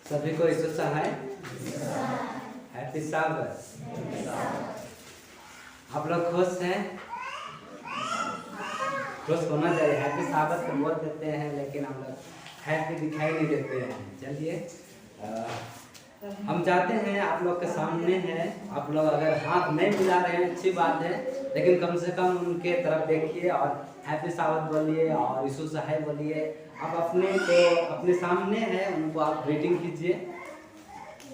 सभी को यीशु सहाय हैप्पी साबत। आप लोग खुश हैं? खुश होना चाहिए। हैप्पी साबत तो बोल देते हैं लेकिन हम लोग हैप्पी दिखाई नहीं देते हैं। चलिए हम चाहते हैं आप लोग के सामने है, आप लोग अगर हाथ नहीं मिला रहे हैं अच्छी बात है, लेकिन कम से कम उनके तरफ देखिए और हैप्पी साबत बोलिए और यीशु सहाय बोलिए। आप अपने सामने है उनको आप ग्रीटिंग कीजिए।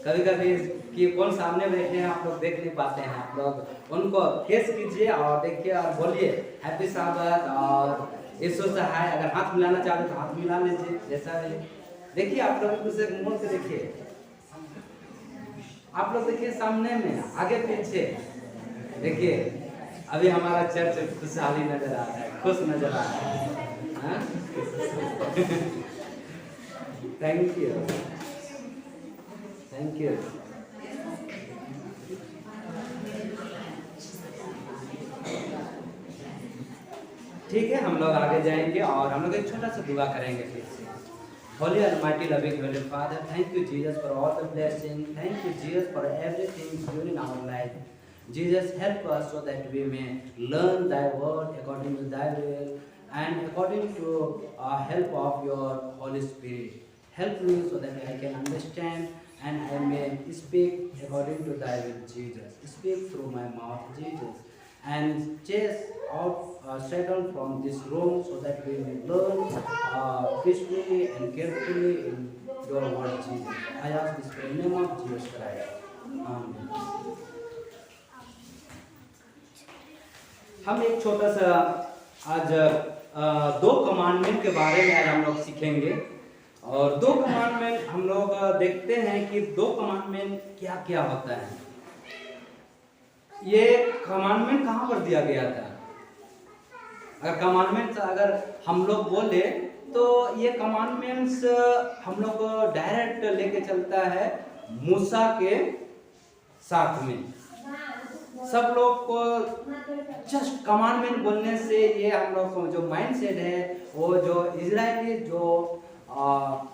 कभी कभी कि कौन सामने बैठे हैं आप लोग देख नहीं पाते हैं, आप लोग उनको फेस कीजिए और देखिए और बोलिए हैप्पी साबत और यीशु सहाय। अगर हाथ मिलाना चाहते तो हाथ मिला लीजिए। जैसा है देखिए आप लोग उसे मुड़ के देखिए, आप लोग देखिए सामने में आगे पीछे देखिए। अभी हमारा चर्च खुशहाली नजर आ रहा है, खुश नजर आ रहा है। Thank you thank you. ठीक है, हम लोग आगे जाएंगे और हम लोग एक छोटा सा दुआ करेंगे फिर से। Holy Almighty loving Heavenly Father, thank you Jesus for all the blessings. Thank you Jesus for everything during our life. Jesus, help us so that we may learn Thy word according to Thy will and according to help of Your Holy Spirit. Help me so that I can understand and I may speak according to Thy will, Jesus. Speak through my mouth, Jesus, and chase out Satan from this room so that we may learn peacefully and carefully in Your word, Jesus. I ask this in the name of Jesus Christ. Amen. हम एक छोटा सा आज दो commandment के बारे में आज हम लोग सीखेंगे और दो कमांडमेंट हम लोग देखते हैं कि दो कमांडमेंट क्या क्या होता है। ये कमांडमेंट कहाँ पर दिया गया था? अगर कमांडमेंट्स अगर हम लोग बोले तो ये कमांडमेंट्स हम लोग डायरेक्ट लेके चलता है मूसा के साथ में। सब लोग को जस्ट कमांडमेंट बोलने से ये हम लोग को जो माइंड सेट है वो जो इजरायली जो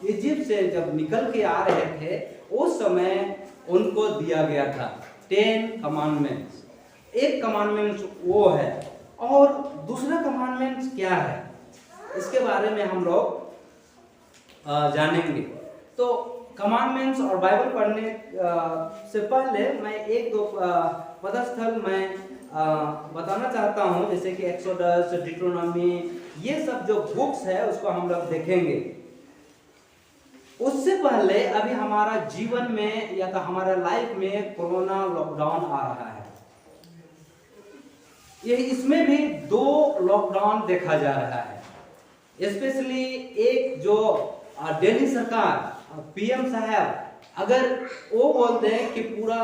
इजिप्ट से जब निकल के आ रहे थे उस समय उनको दिया गया था 10 कमांडमेंट्स। एक कमांडमेंट वो है और दूसरा कमांडमेंट क्या है इसके बारे में हम लोग जानेंगे। तो कमांडमेंट्स और बाइबल पढ़ने से पहले मैं एक दो पदस्थल मैं बताना चाहता हूँ, जैसे कि एक्सोडस, डिट्रोनॉमी, ये सब जो बुक्स है उसको हम लोग देखेंगे। उससे पहले अभी हमारा जीवन में या तो हमारा लाइफ में कोरोना लॉकडाउन आ रहा है। ये इसमें भी 2 लॉकडाउन देखा जा रहा है। स्पेशली एक जो दिल्ली सरकार पीएम साहब अगर वो बोलते हैं कि पूरा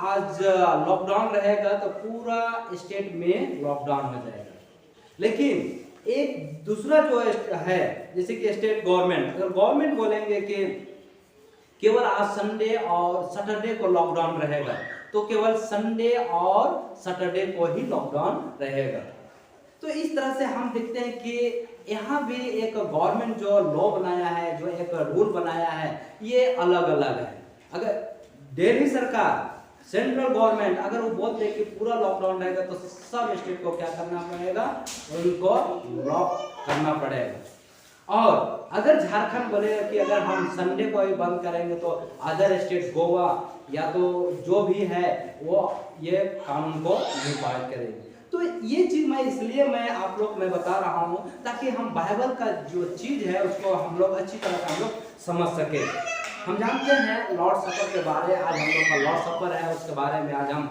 आज लॉकडाउन रहेगा तो पूरा स्टेट में लॉकडाउन हो जाएगा, लेकिन एक दूसरा जो है जैसे कि स्टेट गवर्नमेंट अगर गवर्नमेंट बोलेंगे कि केवल आज संडे और सैटरडे को लॉकडाउन रहेगा तो केवल संडे और सैटरडे को ही लॉकडाउन रहेगा। तो इस तरह से हम देखते हैं कि यहाँ भी एक गवर्नमेंट जो लॉ बनाया है, जो एक रूल बनाया है, ये अलग अलग है। अगर दिल्ली सरकार सेंट्रल गवर्नमेंट अगर वो बोलते हैं कि पूरा लॉकडाउन रहेगा तो सब स्टेट को क्या करना पड़ेगा, उनको लॉक करना पड़ेगा। और अगर झारखंड बोलेगा कि अगर हम संडे को ही बंद करेंगे तो अदर स्टेट गोवा या तो जो भी है वो ये कानून को नहीं पालन करेंगे। तो ये चीज मैं इसलिए मैं आप लोग मैं बता रहा हूँ ताकि हम बाइबल का जो चीज है उसको हम लोग अच्छी तरह से हम लोग समझ सके। हम जानते हैं लॉर्ड सपर के बारे, आज हम लोग का लॉर्ड सपर है उसके बारे में आज हम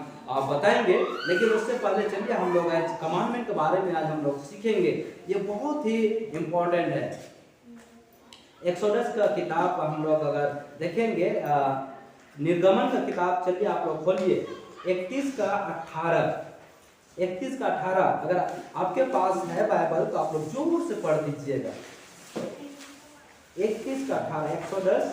बताएंगे, लेकिन उससे पहले चलिए हम लोग आज कमांडमेंट के बारे में आज हम लोग सीखेंगे। ये बहुत ही इम्पोर्टेंट है। एक्सोडस का किताब हम लोग अगर देखेंगे, निर्गमन का किताब चलिए आप लोग खोलिए 31 का 18 अगर आपके पास है बाइबल तो आप लोग जोर से पढ़ दीजिएगा। 31 का 18 एक्सोडस।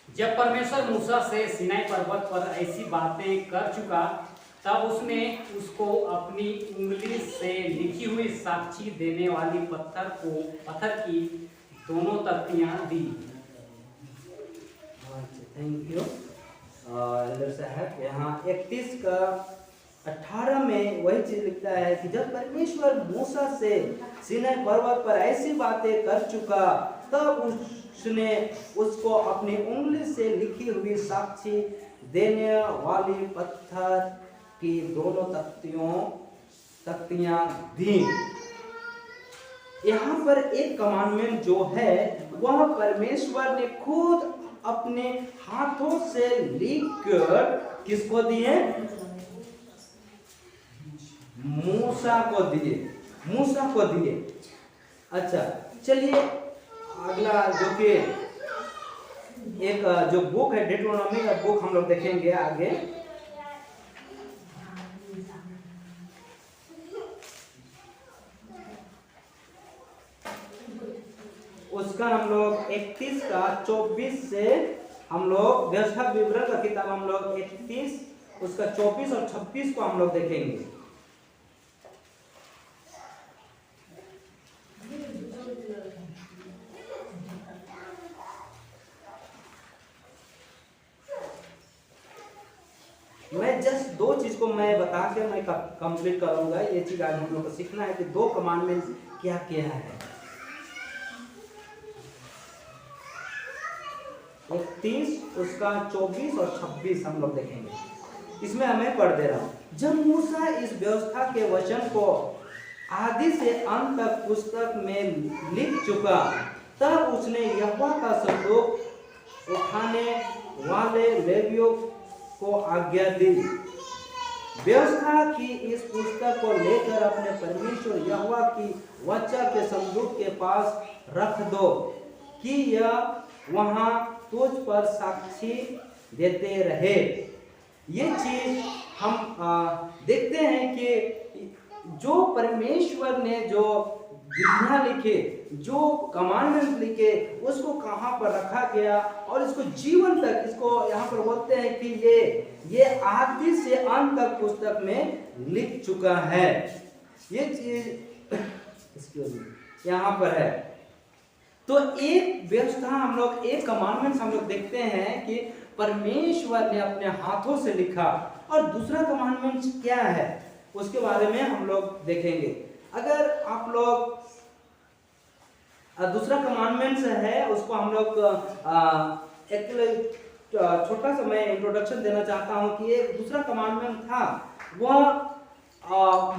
जब परमेश्वर मूसा से सिनाई पर्वत पर ऐसी बातें कर चुका तब उसने उसको अपनी उंगली से लिखी हुई साक्षी देने वाली पत्थर की दोनों तख्तियां दी। थैंक यू एल्डर साहब। यहाँ 31 का 18 में वही चीज लिखता है कि जब परमेश्वर मूसा से सीनै पर्वत पर ऐसी बातें कर चुका, तब उसने उसको अपनी उंगली से लिखी हुई साक्षी देने वाली पत्थर की दोनों तख्तियां दी। यहाँ पर एक कमांडमेंट जो है वह परमेश्वर ने खुद अपने हाथों से लिखकर किसको दिए? मूसा को दिए, मूसा को दिए। अच्छा चलिए अगला जो कि एक जो बुक है डिट्रोनॉमी का बुक हम लोग देखेंगे आगे। उसका हम लोग 31 का 24 से हम लोग व्यवस्था विवरण का किताब हम लोग 31 उसका 24 और 26 को हम लोग देखेंगे। मैं जस्ट दो चीज को मैं बता के मैं कंप्लीट करूंगा। ये चीज आज हम लोग को सीखना है कि दो कमांडमेंट्स क्या क्या है। 31 उसका 24 और 26 हम लोग देखेंगे। इसमें हमें पढ़ दे रहा हूं। जब मूसा इस व्यवस्था के वचन को आदि से अंत तक पुस्तक में लिख चुका, तब उसने यहोवा का संदूक उठाने वाले लेवियों को आज्ञा दी, व्यवस्था की इस पुस्तक को लेकर अपने परमेश्वर यहोवा की वाचा के संदूक के पास रख दो कि यह वहां तुझ पर साक्षी देते रहे। ये चीज हम देखते हैं कि जो परमेश्वर ने जो विधियां लिखे, जो कमांडमेंट लिखे, उसको कहां पर रखा गया और इसको जीवन तक, इसको यहाँ पर बोलते हैं कि ये आदि से अंत तक पुस्तक में लिख चुका है। ये चीज यहाँ पर है। तो एक व्यवस्था हम लोग, एक कमांडमेंट हम लोग देखते हैं कि परमेश्वर ने अपने हाथों से लिखा। और दूसरा कमांडमेंट क्या है उसके बारे में हम लोग देखेंगे। अगर आप लोग दूसरा कमांडमेंट है उसको हम लोग एक छोटा सा मैं इंट्रोडक्शन देना चाहता हूं कि एक दूसरा कमांडमेंट था, वह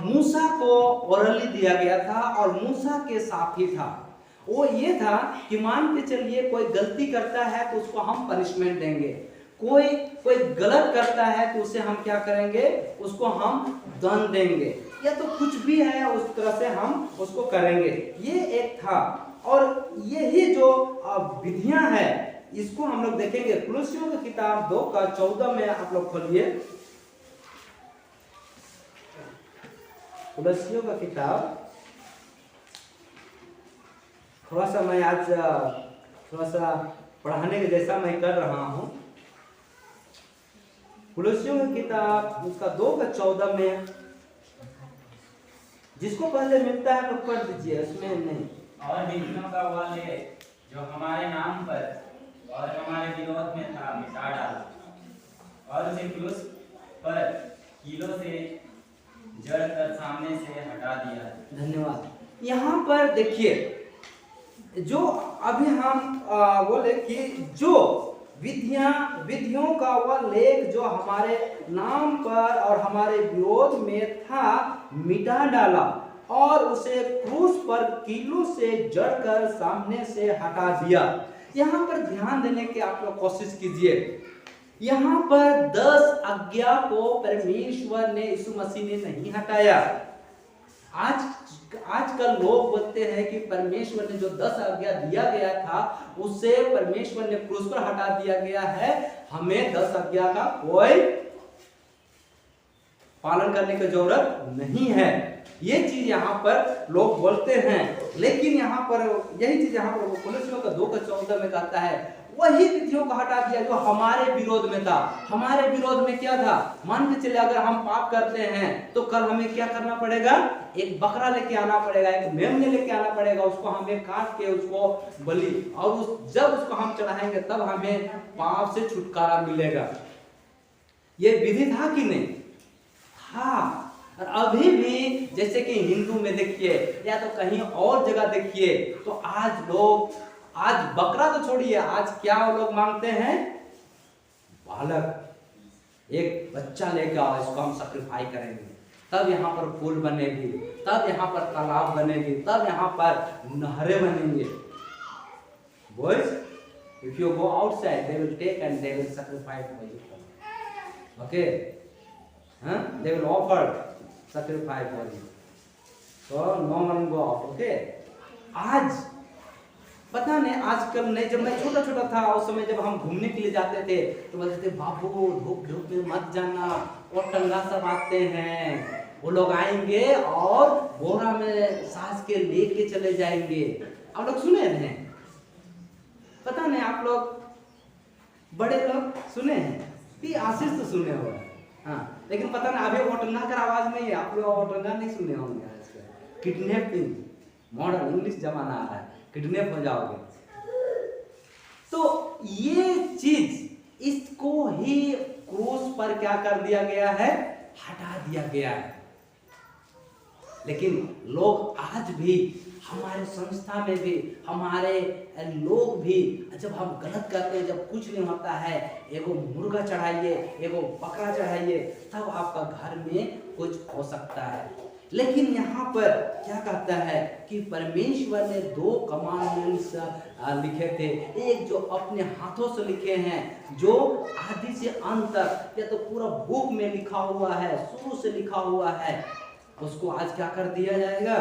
मूसा को ओरली दिया गया था और मूसा के साथ ही था। वो ये था कि मान के चलिए कोई गलती करता है तो उसको हम पनिशमेंट देंगे, कोई गलत करता है तो उसे हम क्या करेंगे, उसको हम दंड देंगे, या तो कुछ भी है उस तरह से हम उसको करेंगे। ये एक था। और यही जो विधियां है इसको हम लोग देखेंगे। कुलुस्सियों की किताब 2 का 14 में आप लोग खोलिए। कुलुस्सियों का किताब थोड़ा सा मैं आज थोड़ा सा पढ़ाने के जैसा मैं कर रहा हूं। कुलुस्सियों की किताब उसका 2 का 14 में, जिसको पहले मिलता है तो पढ़ दीजिए, उसमें नहीं। और विधियों का वह ले जो हमारे नाम पर और हमारे विरोध में था मिटा डाला, और उसे क्रूस पर कीलों से जड़कर सामने से हटा दिया। धन्यवाद। यहाँ पर देखिए, जो अभी हम बोले कि जो विधियों का वह लेख जो हमारे नाम पर और हमारे विरोध में था मिटा डाला और उसे क्रूस पर कीलों से जड़कर सामने से हटा दिया। यहाँ पर ध्यान देने की आप लोग कोशिश कीजिए। यहाँ पर 10 आज्ञा को परमेश्वर ने, यीशु मसीह ने नहीं हटाया। आजकल लोग बोलते हैं कि परमेश्वर ने जो 10 आज्ञा दिया गया था उसे परमेश्वर ने क्रूस पर हटा दिया गया है, हमें 10 आज्ञा का कोई पालन करने की जरूरत नहीं है। ये चीज यहाँ पर लोग बोलते हैं, लेकिन यहाँ पर यही चीज यहाँ पर कोलोसियों का 2:14 में कहता है वही विधियों को हटा दिया जो हमारे विरोध में था। हमारे विरोध में क्या था? मान के चले अगर हम पाप करते हैं तो कल हमें क्या करना पड़ेगा? एक बकरा लेके आना पड़ेगा, एक मेमने लेके आना पड़ेगा, उसको हमें काट के उसको बलि, और जब उसको हम चढ़ाएंगे तब हमें पाप से छुटकारा मिलेगा। ये विधि था कि नहीं? था। और अभी भी जैसे कि हिंदू में देखिए या तो कहीं और जगह देखिए, तो आज लोग, आज बकरा तो छोड़िए, आज क्या वो लोग मांगते हैं? बालक, एक बच्चा लेकर आओ, इसको हम सैक्रिफाइस करेंगे, तब यहाँ पर पुल बनेगी, तब यहाँ पर तालाब बनेगी, तब यहाँ पर नहरें बनेंगे। Boys, if you go outside, they will take and they will sacrifice for you. Okay? They will offer sacrifice for you. So no one go out. Okay? आज पता नहीं आजकल नहीं, जब मैं छोटा छोटा था उस समय जब हम घूमने के लिए जाते थे तो बोलते थे बाबू धूप धूप में मत जाना, और टंगा सब आते हैं, वो लोग आएंगे और बोरा में सांस के लेके चले जाएंगे। आप लोग सुने हैं? पता नहीं आप लोग बड़े लोग सुने हैं? ये आशीष तो सुने हो, हाँ, लेकिन पता नहीं अभी ओटंगा का आवाज नहीं है, आप लोग ओटंगा नहीं सुने होंगे। आजकल किडनैपिंग, मॉडर्न इंग्लिश जमाना आ रहा है, किडनैप हो जाओगे। तो ये चीज, इसको ही क्रूस पर क्या कर दिया गया है? हटा दिया गया है। लेकिन लोग आज भी, हमारे संस्था में भी, हमारे लोग भी, जब हम गलत करते हैं, जब कुछ नहीं होता है, एगो मुर्गा चढ़ाइए, एगो बकरा चढ़ाइए, तब आपका घर में कुछ हो सकता है। लेकिन यहाँ पर क्या कहता है कि परमेश्वर ने 2 कमांडमेंट्स लिखे थे, एक जो अपने हाथों से लिखे हैं, जो आदि से अंत तक या तो पूरा बुक में लिखा हुआ है, शुरू से लिखा हुआ है, उसको आज क्या कर दिया जाएगा?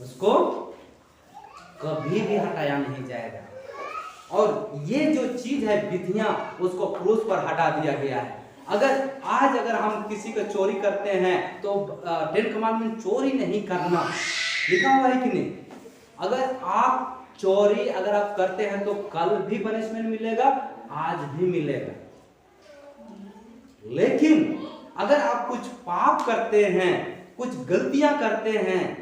उसको कभी भी हटाया नहीं जाएगा। और ये जो चीज है विधियां, उसको क्रूस पर हटा दिया गया है। अगर हम किसी को चोरी करते हैं तो 10 कमांडमेंट चोरी नहीं करना लिखा हुआ है कि नहीं? अगर आप चोरी अगर आप करते हैं तो कल भी पनिशमेंट मिलेगा, आज भी मिलेगा। लेकिन अगर आप कुछ पाप करते हैं, कुछ गलतियां करते हैं,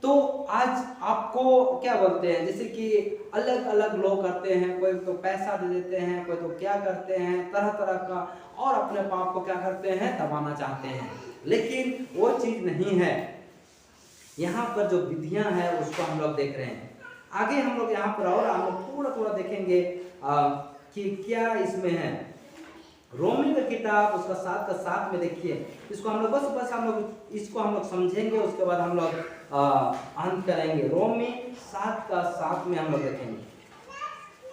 तो आज आपको क्या बोलते हैं, जैसे कि अलग अलग लोग करते हैं, कोई तो पैसा दे देते हैं, कोई तो क्या करते हैं, तरह तरह का, और अपने पाप को क्या करते हैं? दबाना चाहते हैं। लेकिन वो चीज नहीं है। यहाँ पर जो विधियां हैं उसको हम लोग देख रहे हैं। आगे हम लोग यहाँ पर और हम लोग थोड़ा थोड़ा देखेंगे कि क्या इसमें है। रोमी का किताब उसका 7 में देखिए, इसको हम लोग बस हम लोग इसको हम लोग समझेंगे, उसके बाद हम लोग अंत करेंगे। रोमी 7 में हम लोग देखेंगे।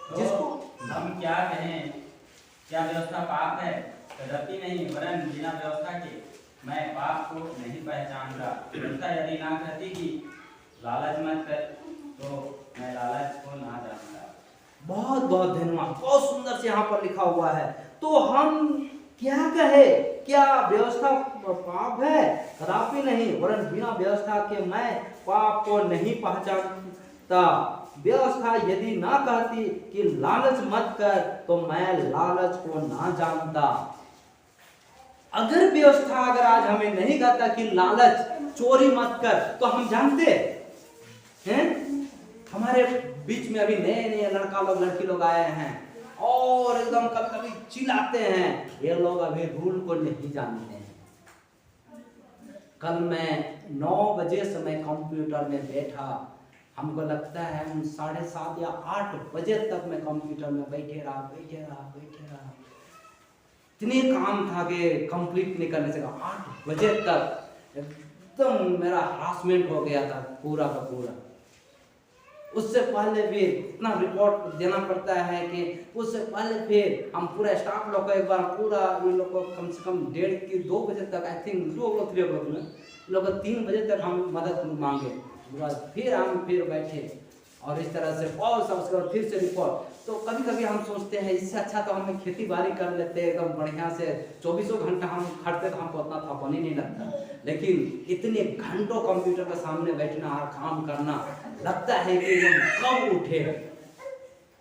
तो जिसको हम क्या कहें, क्या व्यवस्था पाप है? कदापि नहीं, वरन बिना व्यवस्था के मैं पाप को नहीं पहचानता। व्यवस्था यदि ना कहती कि लालच मत कर, तो मैं लालच को ना जानता। बहुत बहुत धन्यवाद, बहुत सुंदर से यहाँ पर लिखा हुआ है। तो हम क्या कहे, क्या व्यवस्था पाप है? कदापि नहीं, वरन बिना व्यवस्था के मैं पाप को नहीं पहचानता। व्यवस्था यदि ना कहती कि लालच मत कर, तो मैं लालच को ना जानता। अगर व्यवस्था अगर आज हमें नहीं कहता कि लालच, चोरी मत कर, तो हम जानते हैं। हमारे बीच में अभी नए नए लड़का लोग लड़की लोग आए हैं और एकदम कभी कभी चिल्लाते हैं, ये लोग अभी रूल को नहीं जानते हैं। कल मैं 9 बजे समय कंप्यूटर में बैठा, हमको लगता है हम 7:30 या 8 बजे तक मैं कंप्यूटर में बैठे रहा। इतने काम था कि कंप्लीट नहीं करने से 8 बजे तक एकदम मेरा हरासमेंट हो गया था पूरा का पूरा। उससे पहले भी इतना रिपोर्ट देना पड़ता है कि उससे पहले फिर हम पूरा स्टाफ लोग को एक बार पूरा इन लोग को कम से कम 2 बजे तक, आई थिंक 2 o'clock 3 o'clock में लोग 3 बजे तक हम मदद मांगे। फिर हम बैठे, और इस तरह से बहुत सब उसके बाद फिर से रिपोर्ट। तो कभी कभी हम सोचते हैं इससे अच्छा तो हम खेती बाड़ी कर लेते एकदम बढ़िया से, 24 घंटा हम खटते तो हमको उतना थकान ही नहीं लगता। लेकिन इतने घंटों कंप्यूटर के सामने बैठना और काम करना, लगता है कि हम कब उठे।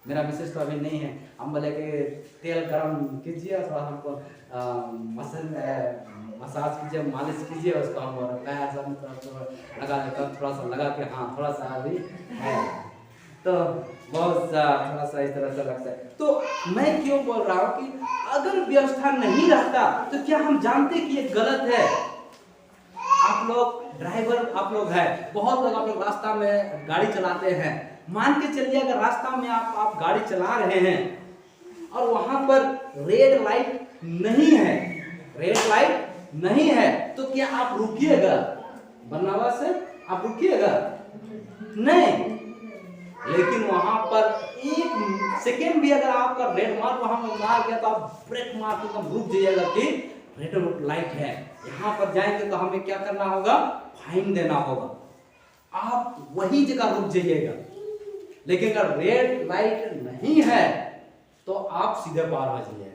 मेरा विशेष तो अभी नहीं है, हम बोले कि तेल गरम कीजिए, थोड़ा हमको मसाज कीजिए, मालिश कीजिए उसको, हम पैर सब लगा देता, थोड़ा सा लगा के हाँ थोड़ा सा अभी है, तो बहुत थोड़ा सा इस तरह से लगता है। तो मैं क्यों बोल रहा हूँ कि अगर व्यवस्था नहीं रहता तो क्या हम जानते कि ये गलत है। आप लोग ड्राइवर आप लोग हैं, बहुत लोग आप लोग रास्ता में गाड़ी चलाते हैं, मान के चलिए अगर रास्ता में आप गाड़ी चला रहे हैं और वहां पर रेड लाइट नहीं है, रेड लाइट नहीं है, तो क्या आप रुकिएगा? बनावा से आप रुकिएगा? नहीं। लेकिन वहां पर एक सेकेंड भी अगर आपका रेड मार्क वहां में मार गया तो आप ब्रेक मार के एकदम रुक जाइएगा कि रेड लाइट है, यहाँ पर जाएंगे तो हमें क्या करना होगा? फाइन देना होगा। आप वही जगह रुक जाइएगा। लेकिन अगर रेड लाइट नहीं है तो आप सीधे पार हो जाइएगा।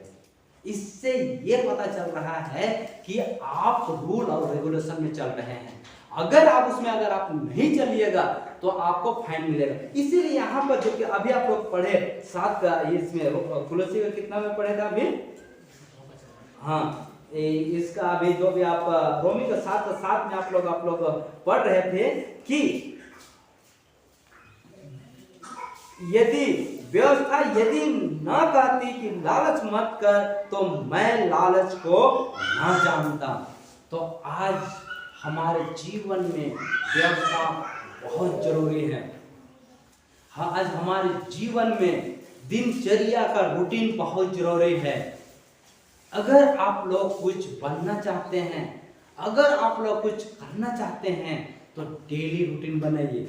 इससे ये पता चल रहा है कि आप रूल और रेगुलेशन में चल रहे हैं। अगर आप उसमें अगर आप नहीं चलिएगा तो आपको फाइन मिलेगा। इसीलिए यहाँ पर जो कि अभी आप लोग पढ़े 7 का इसमें तुलसी में कितना में पढ़े था अभी? हाँ, इसका अभी जो भी आप रोमी का 7 में आप लोग पढ़ रहे थे कि यदि व्यवस्था यदि न कहती कि लालच मत कर तो मैं लालच को न जानता। तो आज हमारे जीवन में व्यवस्था बहुत जरूरी है। हाँ, आज हमारे जीवन में दिनचर्या का रूटीन बहुत जरूरी है। अगर आप लोग कुछ बनना चाहते हैं, अगर आप लोग कुछ करना चाहते हैं तो डेली रूटीन बनाइए।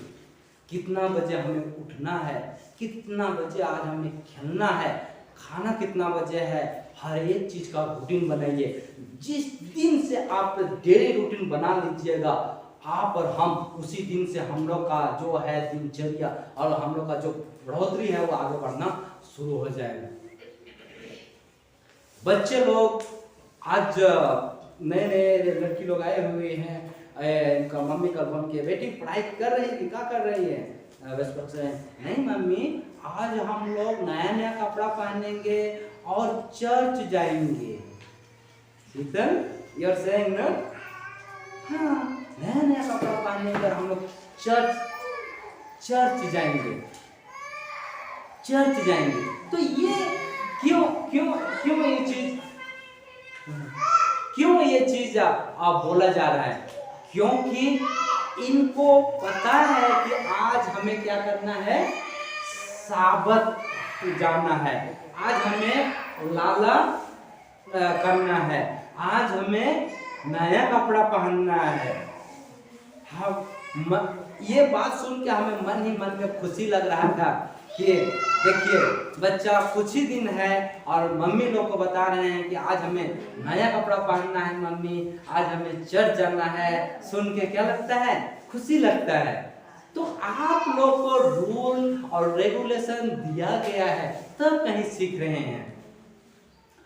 कितना बजे हमें उठना है, कितना बजे आज हमें खेलना है, खाना कितना बजे है, हर एक चीज का रूटीन बनाइए। जिस दिन से आप डेली रूटीन बना लीजिएगा, आप और हम उसी दिन से हम लोग का जो है दिनचर्या और हम लोग का जो बढ़ोतरी है वो आगे बढ़ना शुरू हो जाएगा। बच्चे लोग आज नए नए लड़की लोग आए हुए हैं, इनका मम्मी का फोन किया, बेटी पढ़ाई कर रही है, क्या कर रही है? नहीं मम्मी, आज हम लोग नया नया कपड़ा पहनेंगे और चर्च जाएंगे। शीतल, यू आर सेइंग ना? हाँ, नया नया कपड़ा पहनेंगे और हम लोग चर्च जाएंगे, चर्च जाएंगे। तो ये क्यों ये चीज आप बोला जा रहा है? क्योंकि इनको पता है कि आज हमें क्या करना है, साबत जाना है, आज हमें लाला करना है, आज हमें नया कपड़ा पहनना है। हम ये बात सुन के हमें मन ही मन में खुशी लग रहा था कि देखिए बच्चा कुछ ही दिन है और मम्मी लोग को बता रहे हैं कि आज हमें नया कपड़ा पहनना है, मम्मी आज हमें चर्च जाना है। सुन के क्या लगता है? खुशी लगता है। तो आप लोग को रूल और रेगुलेशन दिया गया है तब कहीं सीख रहे हैं,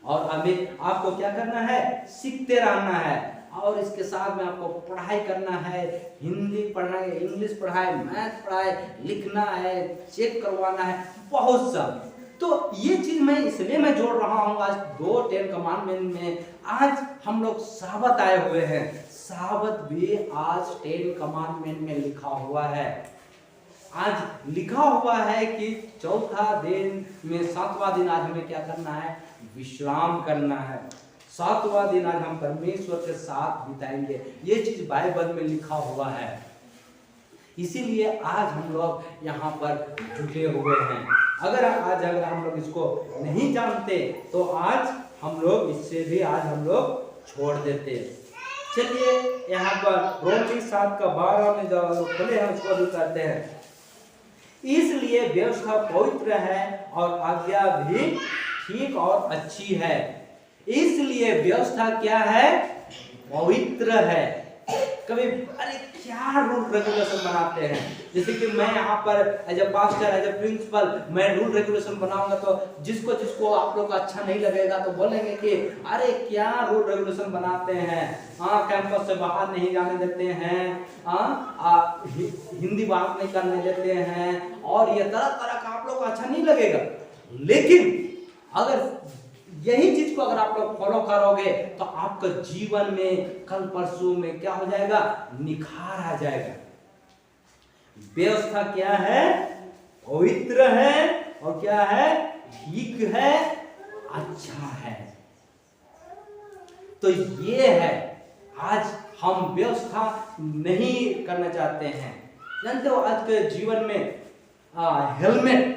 और अभी आपको क्या करना है? सीखते रहना है। और इसके साथ में आपको पढ़ाई करना है, हिंदी पढ़ना है, इंग्लिश पढ़ाई, मैथ पढ़ाई, लिखना है, चेक करवाना है, बहुत सब। तो ये चीज मैं इसलिए मैं जोड़ रहा हूँ आज 2 10 कमांडमेंट में। आज हम लोग साबत आए हुए हैं, साबत भी आज 10 कमांडमेंट में लिखा हुआ है। आज लिखा हुआ है कि चौथा दिन में 7वां दिन आज हमें क्या करना है? विश्राम करना है। 7वां दिन आज हम परमेश्वर के साथ बिताएंगे। ये चीज बाइबल में लिखा हुआ है, इसीलिए आज हम लोग यहाँ पर जुटे हुए हैं। अगर हम लोग इसको नहीं जानते तो आज हम लोग इससे भी आज हम लोग छोड़ देते। चलिए यहाँ पर रोमी 7:12 में जो खुले हैं उसको भी करते हैं। इसलिए व्यवस्था पवित्र है और आज्ञा भी ठीक और अच्छी है। इसलिए व्यवस्था क्या है? पवित्र है। कभी अरे क्या रूल रेगुलेशन बनाते हैं। जैसे कि मैं यहाँ पर as a pastor, as a principal, मैं रूल रेगुलेशन बनाऊंगा तो जिसको जिसको आप लोग को अच्छा नहीं लगेगा तो बोलेंगे कि अरे क्या रूल रेगुलेशन बनाते हैं, कैंपस से बाहर नहीं जाने देते हैं, हिंदी बात नहीं करने देते हैं, और ये तरह तरह का आप लोग को अच्छा नहीं लगेगा। लेकिन अगर यही चीज को अगर आप लोग फॉलो करोगे तो आपका जीवन में कल परसों में क्या हो जाएगा, निखार आ जाएगा। व्यवस्था क्या है, पवित्र है, और क्या है, ठीक है, अच्छा है। तो ये है, आज हम व्यवस्था नहीं करना चाहते हैं। जानते हो आज के जीवन में हेलमेट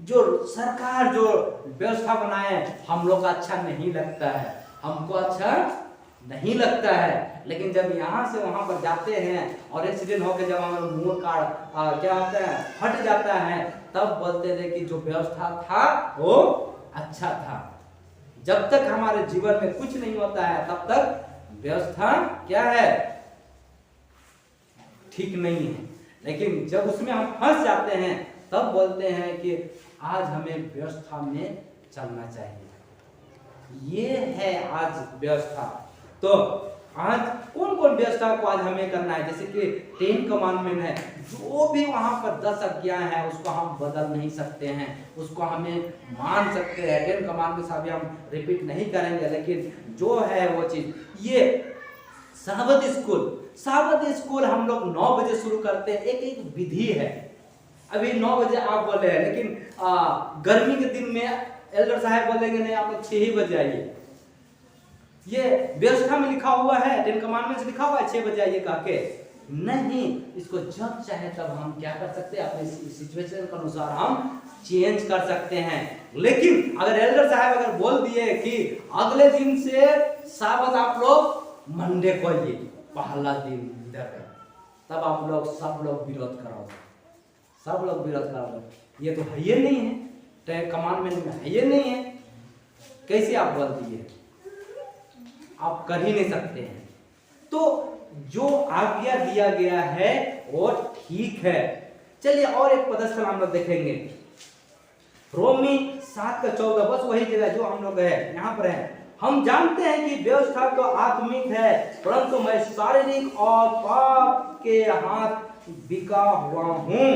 जो सरकार जो व्यवस्था बनाए हम लोग को अच्छा नहीं लगता है, हमको अच्छा नहीं लगता है। लेकिन जब यहाँ से वहां पर जाते हैं और एक्सीडेंट होकर जब हमारा मुंह का क्या होता है, फट जाता है, तब बोलते थे कि जो व्यवस्था था वो अच्छा था। जब तक हमारे जीवन में कुछ नहीं होता है तब तक व्यवस्था क्या है, ठीक नहीं है। लेकिन जब उसमें हम फंस जाते हैं तब बोलते हैं कि आज हमें व्यवस्था में चलना चाहिए। ये है आज व्यवस्था। तो आज कौन कौन व्यवस्था को आज हमें करना है, जैसे कि 10 कमांडमेंट है, जो भी वहां पर 10 आज्ञा है उसको हम बदल नहीं सकते हैं, उसको हमें मान सकते हैं। 10 कमांडमेंट अभी हम रिपीट नहीं करेंगे, लेकिन जो है वो चीज, ये साबत स्कूल हम लोग 9 बजे शुरू करते हैं। एक विधि है। अभी 9 बजे आप बोले हैं, लेकिन गर्मी के दिन में एल्डर साहब बोलेंगे नहीं आप लोग 6 ही बजे आइए। ये व्यवस्था में लिखा हुआ है, 10 कमांडमेंट में लिखा हुआ है 6 बजे आइए कह के नहीं। इसको जब चाहे तब हम क्या कर सकते हैं, अपने सिचुएशन के अनुसार हम चेंज कर सकते हैं। लेकिन अगर एल्डर साहब अगर बोल दिए कि अगले दिन से साबत आप लोग मंडे को आइए, पहला दिन इधर है, तब आप लोग सब लोग विरोध करोगे, सब लोग विरोध करोगे। ये तो है ये नहीं है, 10 कमांडमेंट में है ये नहीं है, कैसे आप बोल दिए, आप कर ही नहीं सकते हैं। तो जो आज्ञा दिया गया है वो ठीक है। चलिए और एक पदस्थल हम लोग देखेंगे, रोमी 7:14, बस वही जगह जो हम लोग है यहाँ पर है। हम जानते हैं कि व्यवस्था तो आत्मिक है, परंतु मैं शारीरिक और पाप के हाथ बिका हुआ हूं।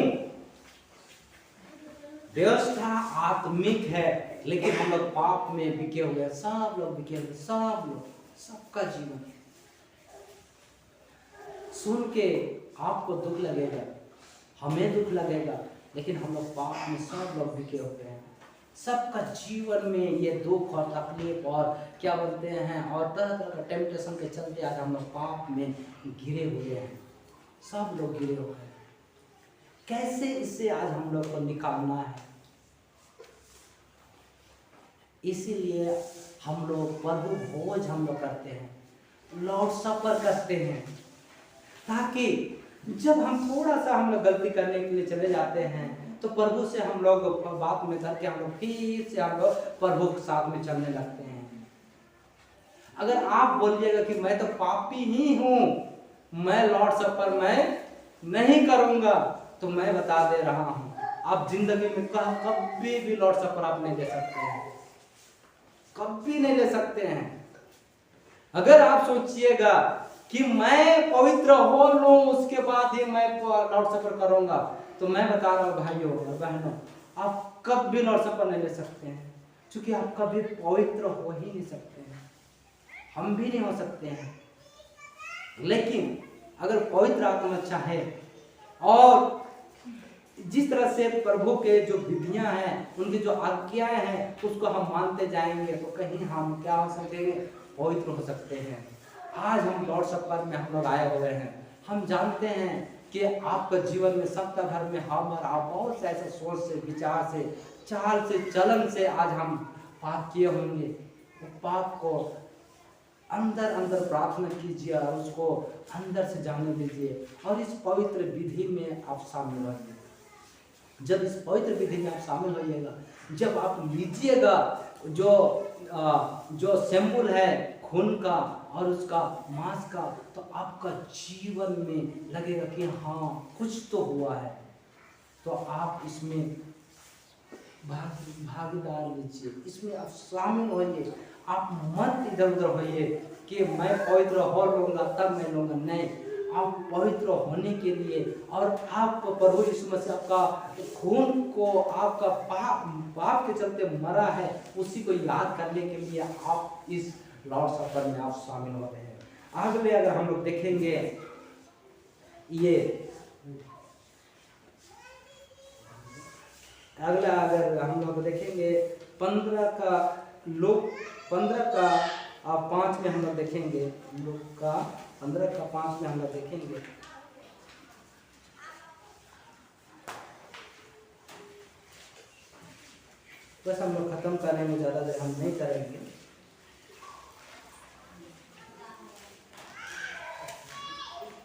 व्यवस्था आत्मिक है, लेकिन हम लोग पाप में बिके हुए हैं, सब लोग बिके हुए, सब लोग, सबका जीवन। सुन के आपको दुख लगेगा, हमें दुख लगेगा, लेकिन हम लोग पाप में सब लोग बिके हुए हैं। सबका जीवन में ये दुख और तकलीफ और क्या बोलते हैं और तरह तरह का टेम्पटेशन के चलते आज हम लोग पाप में घिरे हुए हैं, सब लोग घिरे हुए हैं। कैसे इससे आज हम लोग को निकालना है, इसीलिए हम लोग प्रभु भोज हम लोग करते हैं, लॉर्ड सपर करते हैं, ताकि जब हम थोड़ा सा हम लोग गलती करने के लिए चले जाते हैं तो प्रभु से हम लोग बात में करके हम लोग फिर से हम लोग प्रभु के साथ में चलने लगते हैं। अगर आप बोलिएगा कि मैं तो पापी ही हूं, मैं लॉर्ड सपर मैं नहीं करूंगा, तो मैं बता दे रहा हूं आप जिंदगी में कभी भी लॉर्ड सपर आप नहीं ले सकते हैं, कभी नहीं ले सकते हैं। अगर आप सोचिएगा कि मैं पवित्र हो लूं उसके बाद ही मैं लॉर्ड सपर करूंगा, तो मैं बता रहा हूं भाइयों और बहनों, आप कभी लॉर्ड सपर नहीं ले सकते हैं, क्योंकि आप कभी पवित्र हो ही नहीं सकते हैं, हम भी नहीं हो सकते हैं। लेकिन अगर पवित्र आत्मा चाहे और जिस तरह से प्रभु के जो विधियां हैं, उनकी जो आज्ञाएं हैं, उसको हम मानते जाएंगे तो कहीं हम क्या हो सकते हैं, पवित्र हो सकते हैं। आज हम लॉर्ड सपर में हम लोग आए हुए हैं। हम जानते हैं कि आपका जीवन में सबका घर में हम और आप बहुत से ऐसे सोच से, विचार से, चाल से, चलन से आज हम पाप किए होंगे। वो पाप को अंदर अंदर प्रार्थना कीजिए और उसको अंदर से जाने दीजिए और इस पवित्र विधि में आप शामिल होइए। जब इस पवित्र विधि में आप शामिल होइएगा, जब आप लीजिएगा जो सैंपल है खून का और उसका मांस का, तो आपका जीवन में लगेगा कि हाँ कुछ तो हुआ है। तो आप इसमें भागीदार लीजिए, इसमें आप शामिल होइए। आप मत इधर उधर होइए कि मैं पवित्र हो लूँगा तब मैं लूँगा, नहीं। आप पवित्र होने के लिए और आप प्रभु यीशु मसीह आपका खून को, आपका पाप के चलते मरा है, उसी को याद करने के लिए आप इस लॉर्ड सफर में आप शामिल हो रहे हैं। अगले अगर हम लोग देखेंगे, ये अगला अगर हम लोग देखेंगे 15 का 5 में हम लोग देखेंगे, लोग का 15 का 5 में हम लोग देखेंगे। बस हम लोग खत्म करने में ज़्यादा देर हम नहीं करेंगे।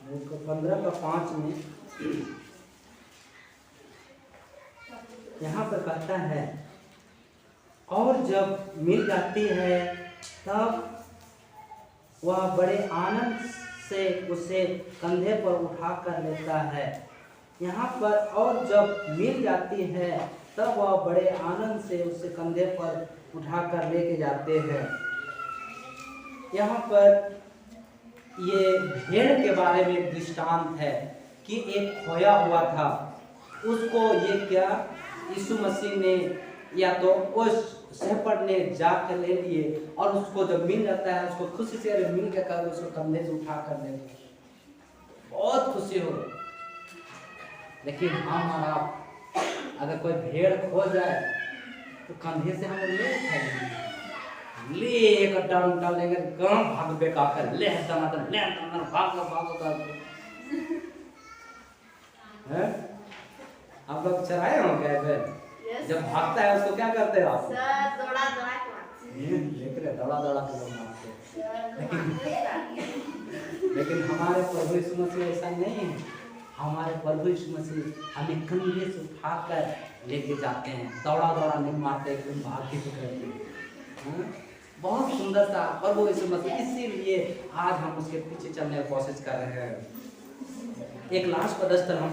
लोग का 15 का 5 में यहाँ पर कहता है, और जब मिल जाती है तब वह बड़े आनंद से उसे कंधे पर उठा कर लेता है। यहाँ पर और जब मिल जाती है तब वह बड़े आनंद से उसे कंधे पर उठा कर लेके जाते हैं। यहाँ पर ये भेड़ के बारे में दृष्टांत है कि एक खोया हुआ था, उसको ये क्या यीशु मसीह ने या तो उस शेफर्ड ने जाकर ले लिए, और उसको जब मिल जाता है उसको खुशी से मिल के कर उसको कंधे से उठा कर ले, बहुत खुशी हो। लेकिन हम और आप अगर कोई भेड़ खो जाए तो कंधे से हम ले उठाएंगे, ले एक डाल लेंगे, गांव भाग बेका कर ले टमाटर ले टमाटर भाग कर हैं। आप लोग चराए हो क्या फिर? जब भागता है उसको क्या करते हो आप? दौड़ा के लोग मारते हैं। लेकिन हमारे प्रभु यीशु मसीह ऐसा नहीं है। हमारे प्रभु यीशु मसीह हमें कंधे से उठाकर लेके जाते हैं, दौड़ा नहीं मारते, एकदम भाग के करते। बहुत सुंदर सा प्रभु यीशु मसीह, इसीलिए आज हम उसके पीछे चलने की कोशिश कर रहे हैं। एक लास्ट पदस्थल हम